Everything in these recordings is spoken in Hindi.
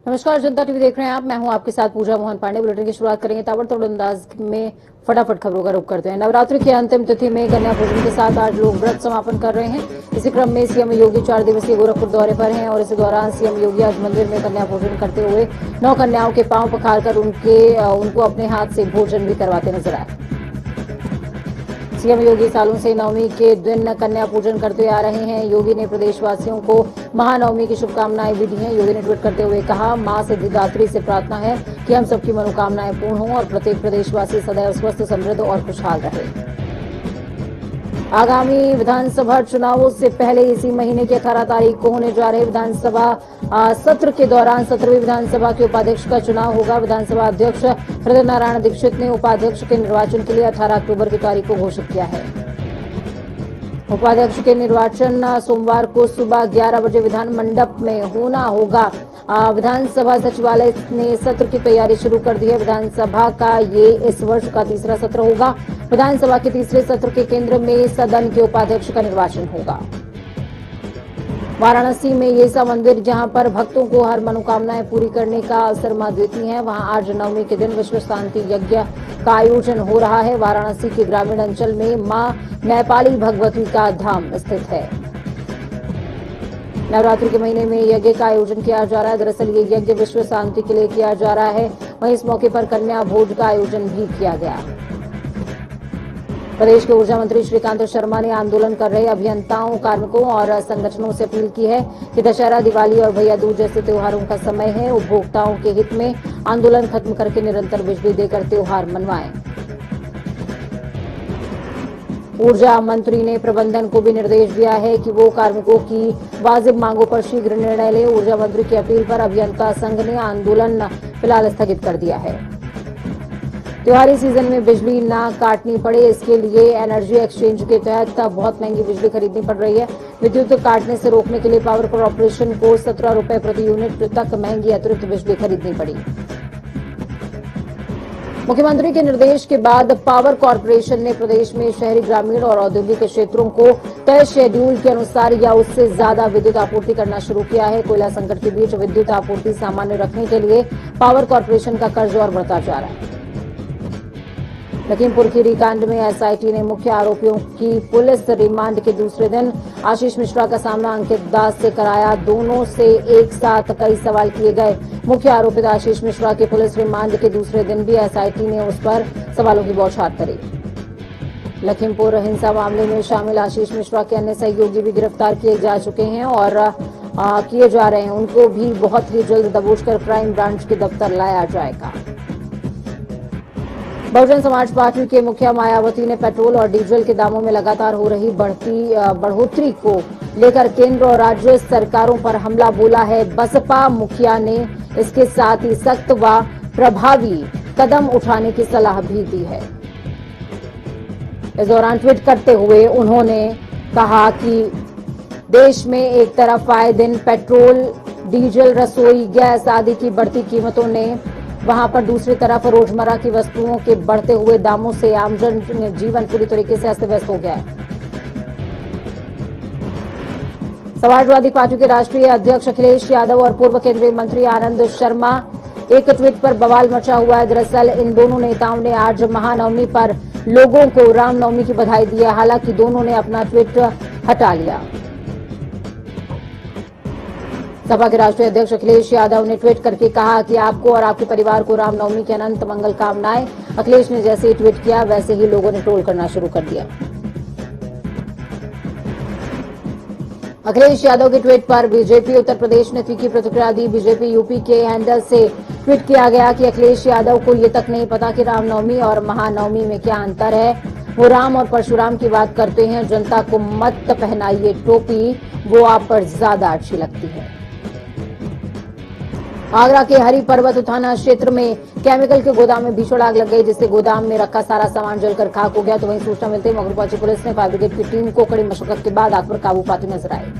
नमस्कार, जनता टीवी देख रहे हैं आप। मैं हूं आपके साथ पूजा मोहन पांडे। बुलेटिन की शुरुआत करेंगे ताबड़तोड़ अंदाज में। फटाफट खबरों का रुख करते हैं। नवरात्रि की अंतिम तिथि में कन्या पूजन के साथ आज लोग व्रत समापन कर रहे हैं। इसी क्रम में सीएम योगी 4 दिवसीय गोरखपुर दौरे पर हैं और इसी दौरान सीएम योगी आज मंदिर में कन्या पूजन करते हुए 9 कन्याओं के पांव पखारकर उनको अपने हाथ से भोजन भी करवाते नजर आए। सीएम योगी सालों से नवमी के दिन कन्या पूजन करते आ रहे हैं। योगी ने प्रदेशवासियों को महानवमी की शुभकामनाएं भी दी हैं। योगी ने ट्वीट करते हुए कहा, मां सिद्धिदात्री से प्रार्थना है कि हम सबकी मनोकामनाएं पूर्ण हों और प्रत्येक प्रदेशवासी सदैव स्वस्थ, समृद्ध और खुशहाल रहे। आगामी विधानसभा चुनावों से पहले इसी महीने की 18 तारीख को होने जा रहे विधानसभा सत्र के दौरान 17वीं विधानसभा के उपाध्यक्ष का चुनाव होगा। विधानसभा अध्यक्ष हृदय नारायण दीक्षित ने उपाध्यक्ष के निर्वाचन के लिए 18 अक्टूबर की तारीख को घोषित किया है। उपाध्यक्ष के निर्वाचन सोमवार को सुबह 11 बजे विधान मंडप में होना होगा। विधानसभा सचिवालय ने सत्र की तैयारी शुरू कर दी है। विधानसभा का ये इस वर्ष का तीसरा सत्र होगा। विधानसभा के तीसरे सत्र के केंद्र में सदन के उपाध्यक्ष का निर्वाचन होगा। वाराणसी में ये सा मंदिर जहां पर भक्तों को हर मनोकामनाएं पूरी करने का अवसर मां देती हैं, वहां आज नवमी के दिन विश्व शांति यज्ञ का आयोजन हो रहा है। वाराणसी के ग्रामीण अंचल में मां नेपाली भगवती का धाम स्थित है। नवरात्रि के महीने में यज्ञ का आयोजन किया जा रहा है। दरअसल ये यज्ञ विश्व शांति के लिए किया जा रहा है। वहीं इस मौके पर कन्या भोज का आयोजन भी किया गया। प्रदेश के ऊर्जा मंत्री श्रीकांत शर्मा ने आंदोलन कर रहे अभियंताओं, कार्मिकों और संगठनों से अपील की है कि दशहरा, दिवाली और भैया दूज जैसे त्योहारों का समय है। उपभोक्ताओं के हित में आंदोलन खत्म करके निरंतर बिजली देकर त्योहार मनवाएं। ऊर्जा मंत्री ने प्रबंधन को भी निर्देश दिया है कि वो कार्मिकों की वाजिब मांगों पर शीघ्र निर्णय ले। ऊर्जा मंत्री की अपील पर अभियंता संघ ने आंदोलन फिलहाल स्थगित कर दिया है। त्योहारी सीजन में बिजली ना काटनी पड़े, इसके लिए एनर्जी एक्सचेंज के तहत बहुत महंगी बिजली खरीदनी पड़ रही है। विद्युत काटने से रोकने के लिए पावर कॉर्पोरेशन को 17 रुपए प्रति यूनिट तक महंगी अतिरिक्त बिजली खरीदनी पड़ी। मुख्यमंत्री के निर्देश के बाद पावर कॉर्पोरेशन ने प्रदेश में शहरी, ग्रामीण और औद्योगिक क्षेत्रों को तय शेड्यूल के अनुसार या उससे ज्यादा विद्युत आपूर्ति करना शुरू किया है। कोयला संकट के बीच विद्युत आपूर्ति सामान्य रखने के लिए पावर कॉर्पोरेशन का कर्ज और बढ़ता जा रहा है। लखीमपुर खीरी कांड में एसआईटी ने मुख्य आरोपियों की पुलिस रिमांड के दूसरे दिन आशीष मिश्रा का सामना अंकित दास से कराया। दोनों से एक साथ कई सवाल किए गए। मुख्य आरोपित आशीष मिश्रा के पुलिस रिमांड के दूसरे दिन भी एसआईटी ने उस पर सवालों की बौछार करी। लखीमपुर हिंसा मामले में शामिल आशीष मिश्रा के अन्य सहयोगी भी गिरफ्तार किए जा चुके हैं और किए जा रहे हैं। उनको भी बहुत ही जल्द दबोचकर क्राइम ब्रांच के दफ्तर लाया जाएगा। बहुजन समाज पार्टी के मुखिया मायावती ने पेट्रोल और डीजल के दामों में लगातार हो रही बढ़ोतरी को लेकर केंद्र और राज्य सरकारों पर हमला बोला है। बसपा मुखिया ने इसके साथ ही सख्त व प्रभावी कदम उठाने की सलाह भी दी है। इस दौरान ट्वीट करते हुए उन्होंने कहा कि देश में एक तरफ आए दिन पेट्रोल, डीजल, रसोई गैस आदि की बढ़ती कीमतों ने वहां पर दूसरी तरफ रोजमर्रा की वस्तुओं के बढ़ते हुए दामों से आमजन जीवन पूरी तरीके से अस्त व्यस्त हो गया है। समाजवादी पार्टी के राष्ट्रीय अध्यक्ष अखिलेश यादव और पूर्व केंद्रीय मंत्री आनंद शर्मा एक ट्वीट पर बवाल मचा हुआ है। दरअसल इन दोनों नेताओं ने आज महानवमी पर लोगों को रामनवमी की बधाई दी है। हालांकि दोनों ने अपना ट्वीट हटा लिया। सपा के राष्ट्रीय अध्यक्ष अखिलेश यादव ने ट्वीट करके कहा कि आपको और आपके परिवार को रामनवमी की अनंत मंगल कामनाएं। अखिलेश ने जैसे ही ट्वीट किया वैसे ही लोगों ने ट्रोल करना शुरू कर दिया। अखिलेश यादव के ट्वीट पर बीजेपी उत्तर प्रदेश ने तीखी प्रतिक्रिया दी। बीजेपी यूपी के हैंडल से ट्वीट किया गया कि अखिलेश यादव को ये तक नहीं पता कि रामनवमी और महानवमी में क्या अंतर है। वो राम और परशुराम की बात करते हैं। जनता को मत पहनाइए टोपी, वो आप पर ज्यादा अच्छी लगती है। आगरा के हरि पर्वत थाना क्षेत्र में केमिकल के गोदाम में भीषण आग लग गई, जिससे गोदाम में रखा सारा सामान जलकर खाक हो गया। तो वहीं सूचना मिलते ही मौके पहुंची पुलिस ने फायर ब्रिगेड की टीम को कड़ी मशक्कत के बाद आग पर काबू पाते नजर आए।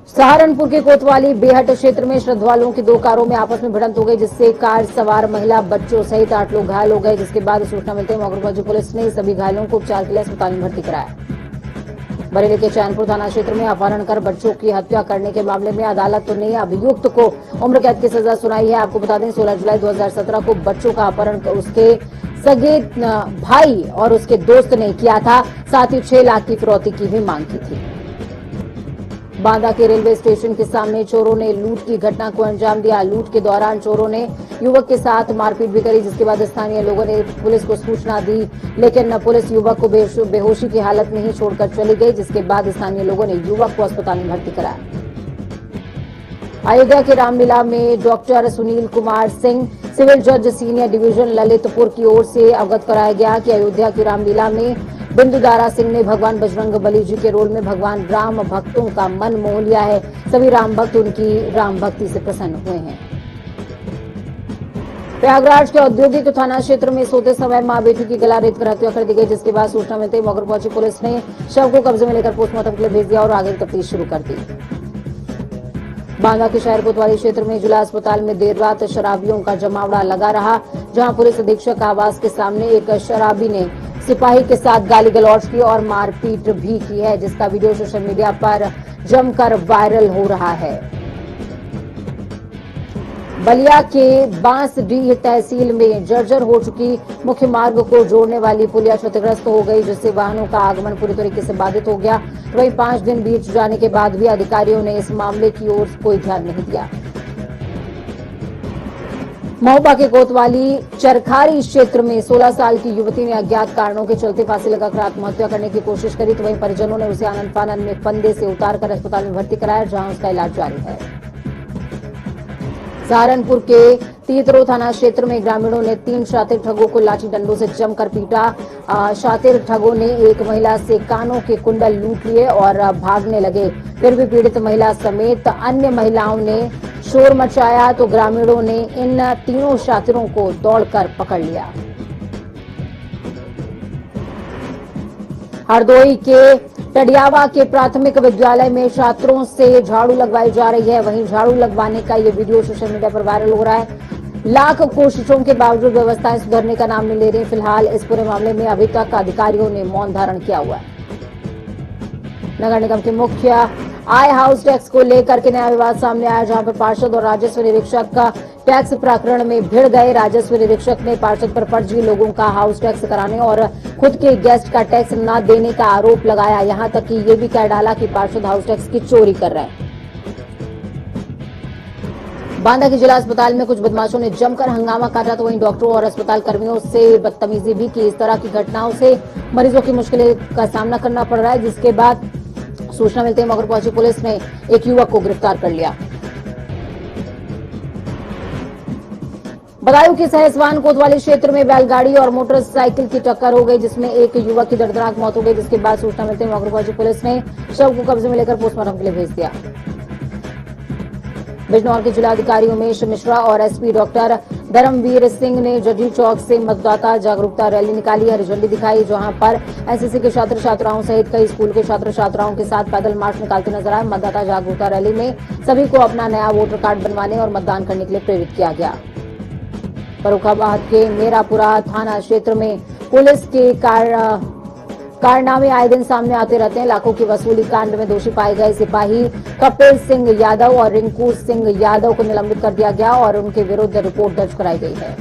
सहारनपुर के कोतवाली बेहट क्षेत्र में श्रद्धालुओं की 2 कारों में आपस में भिड़ंत हो गई, जिससे कार सवार महिला, बच्चों सहित 8 लोग घायल हो गए। जिसके बाद सूचना मिलते ही मौके पहुंची पुलिस ने सभी घायलों को उपचार के लिए अस्पताल में भर्ती कराया। बरेली के चैनपुर थाना क्षेत्र में अपहरण कर बच्चों की हत्या करने के मामले में अदालत ने अभियुक्त को उम्र कैद की सजा सुनाई है। आपको बता दें 16 जुलाई 2017 को बच्चों का अपहरण उसके सगे भाई और उसके दोस्त ने किया था। साथ ही 6 लाख की फिरौती की भी मांग की थी। बांदा के रेलवे स्टेशन के सामने चोरों ने लूट की घटना को अंजाम दिया। लूट के दौरान चोरों ने युवक के साथ मारपीट भी करी, जिसके बाद स्थानीय लोगों ने पुलिस को सूचना दी, लेकिन पुलिस युवक को बेहोशी की हालत में ही छोड़कर चली गई, जिसके बाद स्थानीय लोगों ने युवक को अस्पताल में भर्ती कराया। अयोध्या के रामलीला में डॉक्टर सुनील कुमार सिंह सिविल जज सीनियर डिवीजन ललितपुर की ओर से अवगत कराया गया कि अयोध्या की रामलीला में बिंदुदारा सिंह ने भगवान बजरंग बली जी के रोल में भगवान राम भक्तों का मन मोह लिया है। सभी राम भक्त उनकी राम भक्ति से प्रसन्न हुए हैं। प्रयागराज के औद्योगिक थाना क्षेत्र में सोते समय मां बेटी की गला रेत कर हत्या कर दी गई, जिसके बाद सूचना मिलते ही मौके पर पहुंची पुलिस ने शव को कब्जे में लेकर पोस्टमार्टम के लिए भेज दिया और आगे की तफ्तीश शुरू कर दी। बांदा के शहर कोतवाली क्षेत्र में जिला अस्पताल में देर रात शराबियों का जमावड़ा लगा रहा, जहां पुलिस अधीक्षक आवास के सामने एक शराबी ने सिपाही के साथ गाली गलौज की और मारपीट भी की है, जिसका वीडियो सोशल मीडिया पर जमकर वायरल हो रहा है। बलिया के बांसडीह तहसील में जर्जर हो चुकी मुख्य मार्ग को जोड़ने वाली पुलिया क्षतिग्रस्त हो गई, जिससे वाहनों का आगमन पूरी तरीके से बाधित हो गया। वहीं 5 दिन बीत जाने के बाद भी अधिकारियों ने इस मामले की ओर कोई ध्यान नहीं दिया। महोबा के कोतवाली चरखारी क्षेत्र में 16 साल की युवती ने अज्ञात कारणों के चलते फांसी लगाकर आत्महत्या करने की कोशिश करी, तो वहीं परिजनों ने उसे आनन फानन में फंदे से उतारकर अस्पताल में भर्ती कराया, जहां उसका इलाज जारी है। सहारनपुर के तीतरो थाना क्षेत्र में ग्रामीणों ने 3 शातिर ठगों को लाठी डंडों से जमकर पीटा। शातिर ठगों ने एक महिला से कानों के कुंडल लूट लिए और भागने लगे। फिर भी पीड़ित महिला समेत अन्य महिलाओं ने शोर मचाया, तो ग्रामीणों ने इन तीनों शातिरों को दौड़कर पकड़ लिया। हरदोई के टडियावा के प्राथमिक विद्यालय में छात्रों से झाड़ू लगवाई जा रही है। वहीं झाड़ू लगवाने का ये वीडियो सोशल मीडिया पर वायरल हो रहा है। लाख कोशिशों के बावजूद व्यवस्थाएं सुधरने का नाम नहीं ले रही। फिलहाल इस पूरे मामले में अभी तक अधिकारियों ने मौन धारण किया हुआ है। नगर निगम के मुख्य आय हाउस टैक्स को लेकर के नया विवाद सामने आया, जहां पर पार्षद और राजस्व निरीक्षक का टैक्स प्रकरण में भिड़ गए। राजस्व निरीक्षक ने पार्षद पर फर्जी लोगों का हाउस टैक्स कराने और खुद के गेस्ट का टैक्स न देने का आरोप लगाया। यहां तक कि ये भी कह डाला कि पार्षद हाउस टैक्स की चोरी कर रहे हैं। बांदा के जिला अस्पताल में कुछ बदमाशों ने जमकर हंगामा काटा, तो वहीं डॉक्टरों और अस्पताल कर्मियों से बदतमीजी भी की। इस तरह की घटनाओं से मरीजों की मुश्किलें का सामना करना पड़ रहा है, जिसके बाद सूचना मिलते ही मौके पर पहुंची पुलिस ने एक युवक को गिरफ्तार कर लिया। बदायूं के सहसवान कोतवाली क्षेत्र में बैलगाड़ी और मोटरसाइकिल की टक्कर हो गई, जिसमें एक युवक की दर्दनाक मौत हो गई, जिसके बाद सूचना मिलते ही मौके पर पहुंची पुलिस ने शव को कब्जे में लेकर पोस्टमार्टम के लिए भेज दिया। बिजनौर के जिलाधिकारी उमेश मिश्रा और एसपी डॉक्टर धर्मवीर सिंह ने जजी चौक से मतदाता जागरूकता रैली निकाली, हरी झंडी दिखाई, जहां पर एसएससी के छात्र छात्राओं सहित कई स्कूल के छात्र छात्राओं के साथ पैदल मार्च निकालते नजर आए। मतदाता जागरूकता रैली में सभी को अपना नया वोटर कार्ड बनवाने और मतदान करने के लिए प्रेरित किया गया। फर्रुखाबाद के मेरापुरा थाना क्षेत्र में पुलिस के कारनामे आए दिन सामने आते रहते हैं। लाखों की वसूली कांड में दोषी पाए गए सिपाही कपिल सिंह यादव और रिंकू सिंह यादव को निलंबित कर दिया गया और उनके विरुद्ध रिपोर्ट दर्ज कराई गई है।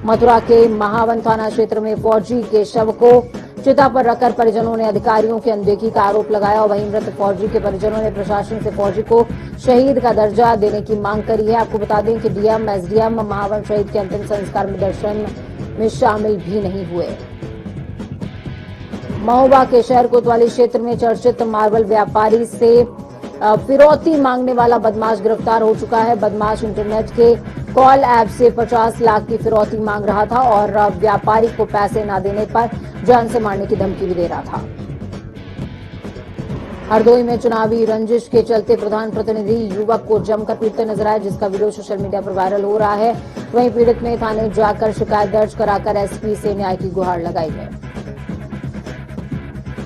मथुरा के महावन थाना क्षेत्र में फौजी के शव को चिता पर रखकर परिजनों ने अधिकारियों की अनदेखी का आरोप लगाया और वहीं मृत फौजी के परिजनों ने प्रशासन से फौजी को शहीद का दर्जा देने की मांग करी है। आपको बता दें कि डीएम एसडीएम महावन शहीद के अंतिम संस्कार में दर्शन में शामिल भी नहीं हुए। महोबा के शहर कोतवाली क्षेत्र में चर्चित मार्बल व्यापारी से फिरौती मांगने वाला बदमाश गिरफ्तार हो चुका है। बदमाश इंटरनेट के कॉल ऐप से 50 लाख की फिरौती मांग रहा था और व्यापारी को पैसे न देने पर जान से मारने की धमकी भी दे रहा था। हरदोई में चुनावी रंजिश के चलते प्रधान प्रतिनिधि युवक को जमकर पीटते नजर आए, जिसका वीडियो सोशल मीडिया पर वायरल हो रहा है। वहीं पीड़ित ने थाने जाकर शिकायत दर्ज कराकर एसपी से न्याय की गुहार लगाई है।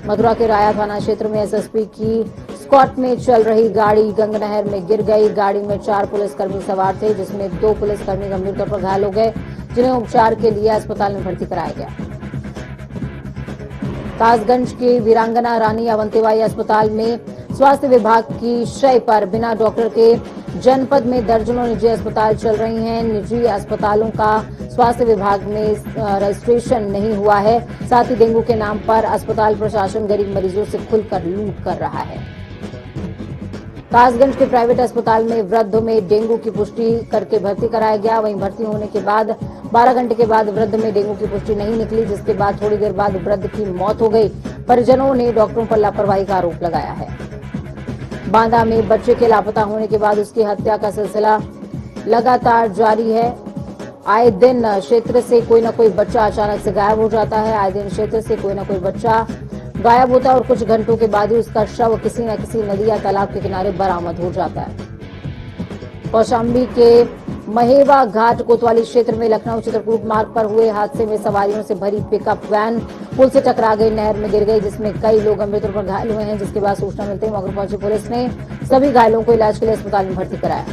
मथुरा के राया थाना क्षेत्र में एसएसपी की स्क्वाड में चल रही गाड़ी गंगनहर में गिर गई। गाड़ी में 4 पुलिसकर्मी सवार थे, जिसमें 2 पुलिसकर्मी गंभीर तौर पर घायल हो गए, जिन्हें उपचार के लिए अस्पताल में भर्ती कराया गया। कासगंज के वीरांगना रानी अवंतीबाई अस्पताल में स्वास्थ्य विभाग की शय पर बिना डॉक्टर के जनपद में दर्जनों निजी अस्पताल चल रही हैं। निजी अस्पतालों का स्वास्थ्य विभाग में रजिस्ट्रेशन नहीं हुआ है। साथ ही डेंगू के नाम पर अस्पताल प्रशासन गरीब मरीजों से खुलकर लूट कर रहा है। कासगंज के प्राइवेट अस्पताल में वृद्ध में डेंगू की पुष्टि करके भर्ती कराया गया। वहीं भर्ती होने के बाद 12 घंटे के बाद वृद्ध में डेंगू की पुष्टि नहीं निकली, जिसके बाद थोड़ी देर बाद वृद्ध की मौत हो गई। परिजनों ने डॉक्टरों पर लापरवाही का आरोप लगाया है। बांदा में बच्चे के लापता होने के बाद उसकी हत्या का सिलसिला लगातार जारी है। आए दिन क्षेत्र से कोई न कोई बच्चा अचानक से गायब हो जाता है। आए दिन क्षेत्र से कोई न कोई बच्चा गायब होता है और कुछ घंटों के बाद ही उसका शव किसी न किसी नदी या तालाब के किनारे बरामद हो जाता है। कौशाम्बी के महेवा घाट कोतवाली क्षेत्र में लखनऊ चित्रकूट मार्ग पर हुए हादसे में सवारियों से भरी पिकअप वैन पुल से टकरा गई, नहर में गिर गई, जिसमें कई लोग गंभीर तौर पर घायल हुए हैं। जिसके बाद सूचना मिलते ही मौके पर पहुंची पुलिस ने सभी घायलों को इलाज के लिए अस्पताल में भर्ती कराया।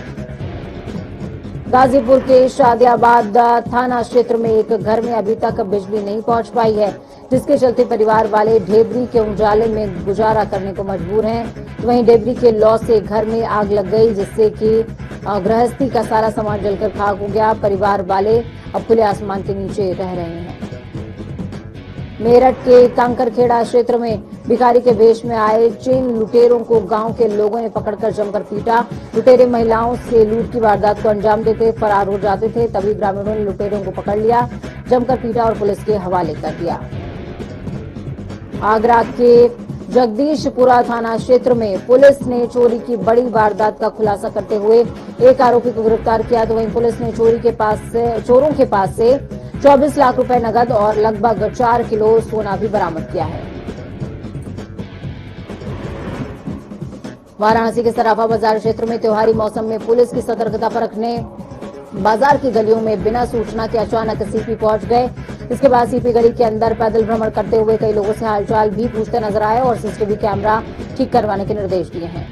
गाजीपुर के शादियाबाद थाना क्षेत्र में एक घर में अभी तक बिजली नहीं पहुंच पाई है, जिसके चलते परिवार वाले ढेबरी के उजाले में गुजारा करने को मजबूर हैं। वहीं ढेबरी के लौ से घर में आग लग गई, जिससे कि गृहस्थी का सारा सामान जलकर खाक हो गया। परिवार वाले अब खुले आसमान के नीचे रह रहे हैं। मेरठ के कांकरखेड़ा क्षेत्र में भिखारी के भेष में आए चेन लुटेरों को गांव के लोगों ने पकड़कर जमकर पीटा। लुटेरे महिलाओं से लूट की वारदात को अंजाम देते फरार हो जाते थे, तभी ग्रामीणों ने लुटेरों को पकड़ लिया, जमकर पीटा और पुलिस के हवाले कर दिया। आगरा के जगदीशपुरा थाना क्षेत्र में पुलिस ने चोरी की बड़ी वारदात का खुलासा करते हुए एक आरोपी को गिरफ्तार किया। तो वहीं पुलिस ने चोरों के पास से 24 लाख रुपए नगद और लगभग 4 किलो सोना भी बरामद किया है। वाराणसी के सराफा बाजार क्षेत्र में त्योहारी मौसम में पुलिस की सतर्कता परखने बाजार की गलियों में बिना सूचना के अचानक सीपी पहुंच गए। इसके बाद सीपी गली के अंदर पैदल भ्रमण करते हुए कई लोगों से हालचाल भी पूछते नजर आए और सीसीटीवी कैमरा ठीक करवाने के निर्देश दिए हैं।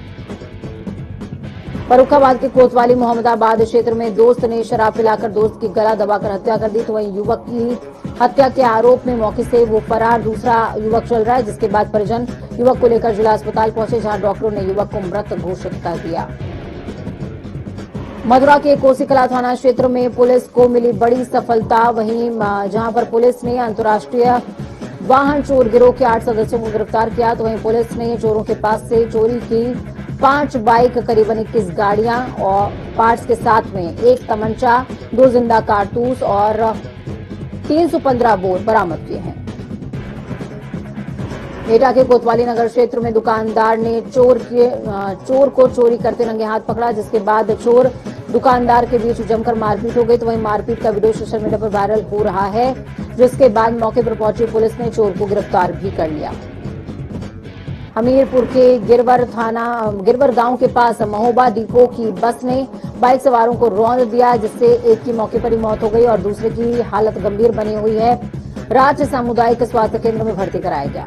फर्रुखाबाद के कोतवाली मोहम्मदाबाद क्षेत्र में दोस्त ने शराब पिलाकर दोस्त की गला दबाकर हत्या कर दी। तो वहीं युवक की हत्या के आरोप में मौके से वो फरार दूसरा युवक चल रहा है, जिसके बाद परिजन युवक को लेकर जिला अस्पताल पहुंचे, जहां डॉक्टरों ने युवक को मृत घोषित कर दिया। मथुरा के कोसीकला थाना क्षेत्र में पुलिस को मिली बड़ी सफलता। वहीं जहां पर पुलिस ने अंतर्राष्ट्रीय वाहन चोर गिरोह के 8 सदस्यों को गिरफ्तार किया। तो वहीं पुलिस ने चोरों के पास से चोरी की 5 बाइक, करीबन 21 गाड़ियां और पार्ट्स के साथ में 1 तमंचा, 2 जिंदा कारतूस और 315 बोर बरामद किए हैं। एटा के कोतवाली नगर क्षेत्र में दुकानदार ने चोर को चोरी करते रंगे हाथ पकड़ा, जिसके बाद चोर दुकानदार के बीच जमकर मारपीट हो गई। तो वहीं मारपीट का वीडियो सोशल मीडिया पर वायरल हो रहा है, जिसके बाद मौके पर पहुंची पुलिस ने चोर को गिरफ्तार भी कर लिया। हमीरपुर के गिरवर गांव के पास महोबा डिपो की बस ने बाइक सवारों को रौंद दिया, जिससे एक की मौके पर ही मौत हो गई और दूसरे की हालत गंभीर बनी हुई है। राज सामुदायिक स्वास्थ्य केंद्र में भर्ती कराया गया।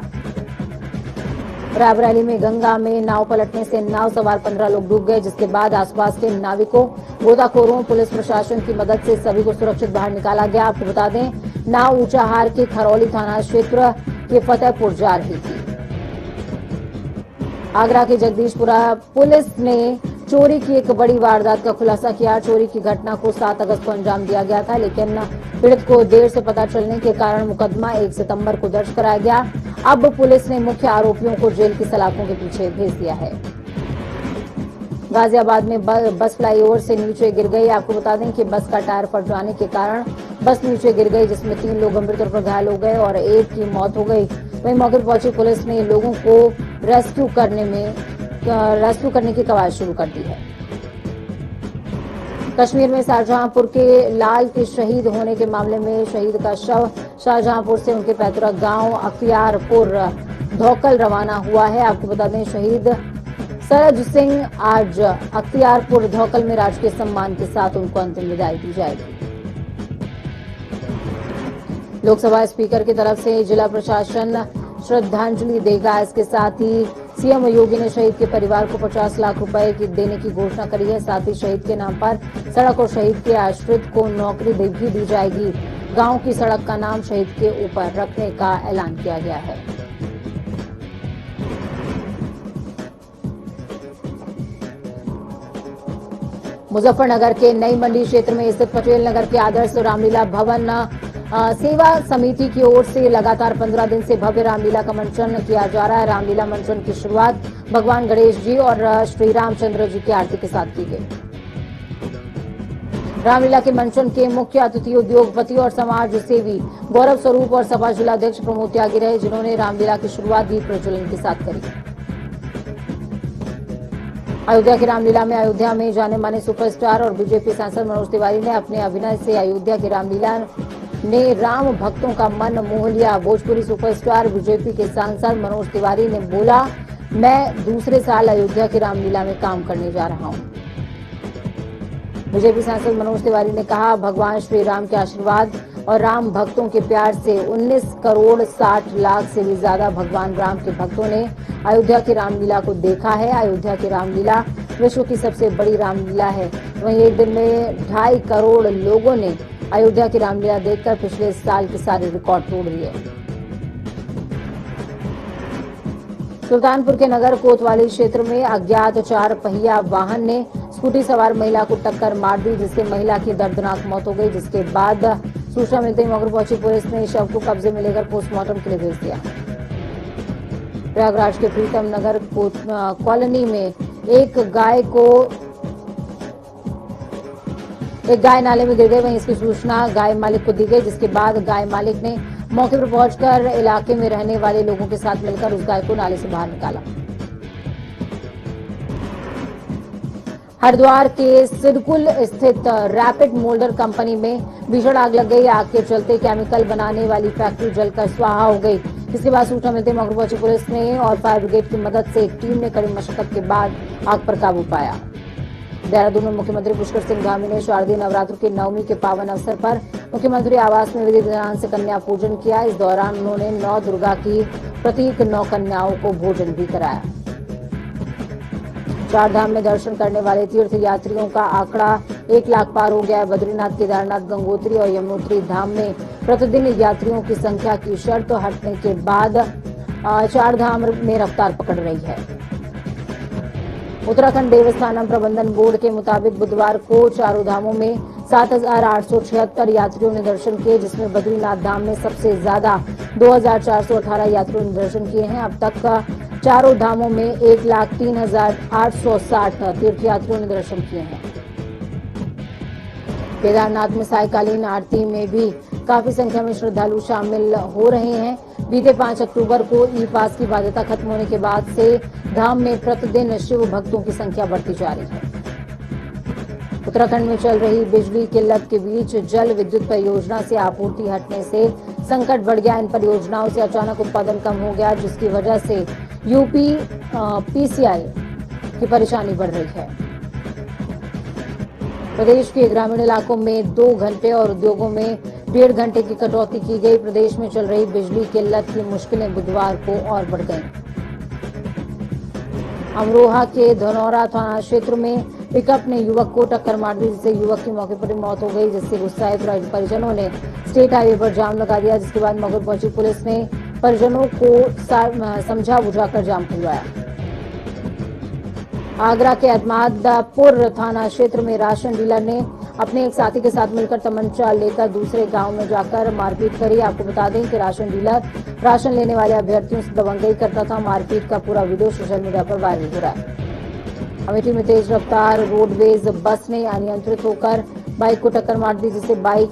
रायबरेली में गंगा में नाव पलटने से नाव सवार 15 लोग डूब गए, जिसके बाद आसपास के नाविकों, गोताखोरों, पुलिस प्रशासन की मदद से सभी को सुरक्षित बाहर निकाला गया। आपको बता दें, नाव ऊंचाहार के खरौली थाना क्षेत्र के फतेहपुर जा रही थी। आगरा के जगदीशपुरा पुलिस ने चोरी की एक बड़ी वारदात का खुलासा किया। चोरी की घटना को 7 अगस्त को अंजाम दिया गया था, लेकिन पीड़ित को देर से पता चलने के कारण मुकदमा 1 सितंबर को दर्ज कराया गया। अब पुलिस ने मुख्य आरोपियों को जेल की सलाखों के पीछे भेज दिया है। गाजियाबाद में बस फ्लाईओवर से नीचे गिर गई। आपको बता दें कि बस का टायर फट जाने के कारण बस नीचे गिर गई, जिसमें 3 लोग गंभीर तौर पर घायल हो गए और एक की मौत हो गई। वहीं मौके पर पहुंची पुलिस ने लोगों को रेस्क्यू करने की कवायद शुरू कर दी है। कश्मीर में शाहजहांपुर के लाल के शहीद होने के मामले में शहीद का शव शाहजहांपुर से उनके पैतृक गांव अख्तियारपुर धौकल रवाना हुआ है। आपको बता दें, शहीद सरज सिंह आज अख्तियारपुर धौकल में राजकीय सम्मान के साथ उनको अंतिम विदाई दी जाएगी। लोकसभा स्पीकर की तरफ से जिला प्रशासन श्रद्धांजलि देगा। इसके साथ ही सीएम योगी ने शहीद के परिवार को 50 लाख रुपए की देने की घोषणा करी है। साथ ही शहीद के नाम पर सड़क और शहीद के आश्रित को नौकरी भी दी जाएगी। गांव की सड़क का नाम शहीद के ऊपर रखने का ऐलान किया गया है। मुजफ्फरनगर के नई मंडी क्षेत्र में स्थित पटेल नगर के आदर्श रामलीला भवन सेवा समिति की ओर से लगातार 15 दिन से भव्य रामलीला का मंचन किया जा रहा है। रामलीला मंचन की शुरुआत भगवान गणेश जी और श्री रामचंद्र जी की आरती के साथ की गई। रामलीला के मंचन के मुख्य अतिथि उद्योगपति और समाज सेवी गौरव स्वरूप और सपा जिलाध्यक्ष प्रमोद त्यागी रहे, जिन्होंने रामलीला की शुरुआत दीप प्रज्वलन के साथ करी। अयोध्या की रामलीला में अयोध्या में जाने माने सुपरस्टार और बीजेपी सांसद मनोज तिवारी ने अपने अभिनय से अयोध्या की रामलीला ने राम भक्तों का मन मोह लिया। भोजपुरी सुपरस्टार बीजेपी के सांसद मनोज तिवारी ने बोला, मैं दूसरे साल अयोध्या की रामलीला में काम करने जा रहा हूं। बीजेपी सांसद मनोज तिवारी ने कहा, भगवान श्री राम के आशीर्वाद और राम भक्तों के प्यार से 19 करोड़ 60 लाख से भी ज्यादा भगवान राम के भक्तों ने अयोध्या की रामलीला को देखा है। अयोध्या की रामलीला विश्व की सबसे बड़ी रामलीला है। वहीं एक दिन में 2.5 करोड़ लोगों ने अयोध्या की रामलीला देखकर पिछले साल के सारे रिकॉर्ड तोड़ दिए। सुल्तानपुर के नगर कोतवाली क्षेत्र में अज्ञात 4 पहिया वाहन ने स्कूटी सवार महिला को टक्कर मार दी, जिससे महिला की दर्दनाक मौत हो गई। जिसके बाद सूचना मिलते ही मौके पहुंची पुलिस ने शव को कब्जे में लेकर पोस्टमार्टम के लिए भेज दिया। प्रयागराज के प्रीतम नगर कॉलोनी में एक गाय नाले में गिर गई। वहीं इसकी सूचना गाय मालिक को दी गई, जिसके बाद गाय मालिक ने मौके पर पहुंचकर इलाके में रहने वाले लोगों के साथ मिलकर उस गाय को नाले से बाहर निकाला। हरिद्वार के सिडकुल स्थित रैपिड मोल्डर कंपनी में भीषण आग लग गई। आग के चलते केमिकल बनाने वाली फैक्ट्री जलकर स्वाहा हो गई। इसके बाद सूचना मिलते मौके पहुंची पुलिस ने और फायर ब्रिगेड की मदद से टीम ने कड़ी मशक्कत के बाद आग पर काबू पाया। देहरादून में मुख्यमंत्री पुष्कर सिंह धामी ने शारदीय नवरात्र के नवमी के पावन अवसर पर मुख्यमंत्री आवास में विधि विधान से कन्या पूजन किया। इस दौरान उन्होंने 9 दुर्गा की प्रतीक 9 कन्याओं को भोजन भी कराया। 4 धाम में दर्शन करने वाले तीर्थ यात्रियों का आंकड़ा 1 लाख पार हो गया है। बद्रीनाथ, केदारनाथ, गंगोत्री और यमुनोत्री धाम में प्रतिदिन यात्रियों की संख्या की शर्त हटने के बाद 4 धाम में रफ्तार पकड़ रही है। उत्तराखंड देवस्थानम प्रबंधन बोर्ड के मुताबिक बुधवार को चारों धामों में 7,876 यात्रियों ने दर्शन किए, जिसमें बद्रीनाथ धाम में सबसे ज्यादा 2,418 यात्रियों ने दर्शन किए हैं। अब तक चारों धामों में 1,03,860 तीर्थयात्रियों ने दर्शन किए हैं। केदारनाथ में सायकालीन आरती में भी काफी संख्या में श्रद्धालु शामिल हो रहे हैं। बीते 5 अक्टूबर को ई पास की बाध्यता खत्म होने के बाद से धाम में प्रतिदिन शिव भक्तों की संख्या बढ़ती जा रही है। उत्तराखंड में चल रही बिजली किल्लत के बीच जल विद्युत परियोजना से आपूर्ति हटने से संकट बढ़ गया। इन परियोजनाओं से अचानक उत्पादन कम हो गया, जिसकी वजह से यूपी पीसीआई की परेशानी बढ़ रही है। प्रदेश के ग्रामीण इलाकों में 2 घंटे और उद्योगों में 1.5 घंटे की कटौती की गई। प्रदेश में चल रही बिजली किल्लत की मुश्किलें बुधवार को और बढ़ गईं। अमरोहा के धनौरा थाना क्षेत्र में पिकअप ने युवक को टक्कर मार दी, जिससे युवक की मौके पर ही मौत हो गई। जिससे गुस्साए परिजनों ने स्टेट हाईवे पर जाम लगा दिया, जिसके बाद मौके पर पहुंची पुलिस ने परिजनों को समझा बुझाकर जाम खुलवाया। आगरा के अहमदपुर थाना क्षेत्र में राशन डीलर ने अपने एक साथी के साथ मिलकर तमंचा लेकर दूसरे गांव में जाकर मारपीट करी। आपको बता दें कि राशन डीलर राशन लेने वाले अभ्यर्थियों से दबंगई करता था। मारपीट का पूरा वीडियो सोशल मीडिया पर वायरल हो रहा है। अमेठी में तेज रफ्तार रोडवेज बस ने अनियंत्रित होकर बाइक को टक्कर मार दी, जिससे बाइक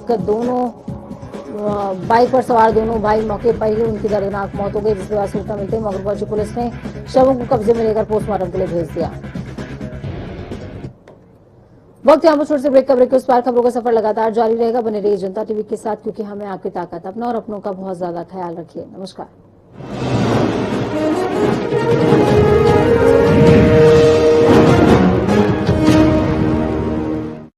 पर सवार दोनों भाई मौके पर ही उनकी दर्दनाक मौत हो गई। जिसके बाद सूचना मिलते ही मौके पर पहुंची पुलिस ने शवों को कब्जे में लेकर पोस्टमार्टम के लिए भेज दिया। वक्त यहाँ पर छोटे से ब्रेक का ब्रेक, उस पार खबरों का सफर लगातार जारी रहेगा। बने रहिए जनता टीवी के साथ, क्योंकि हमें आपकी ताकत अपना और अपनों का बहुत ज्यादा ख्याल रखिए। नमस्कार।